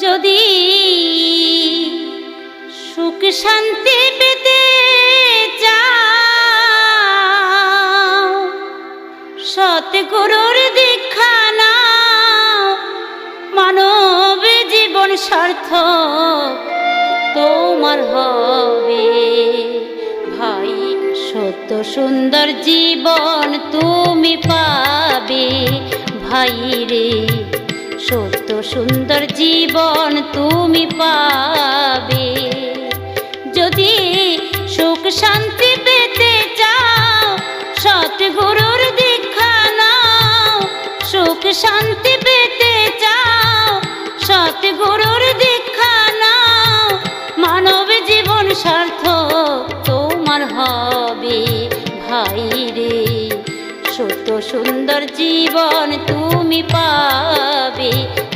যদি সুখ শান্তি পেতে চাও, সৎগুরুর দীক্ষা নাও, মানব জীবন সার্থক তোমার হবে ভাই। সত্য সুন্দর জীবন তুমি পাবে ভাই রে, সত্য সুন্দর জীবন তুমি পাবে। যদি সুখ শান্তি পেতে চাও, সৎগুরুর দীক্ষা নাও। সুখ শান্তি পেতে চাও, সৎগুরুর দীক্ষা নাও, মানব জীবন সার্থক তোমার হবে ভাই রে, সত্য সুন্দর জীবন তুমি পাবে।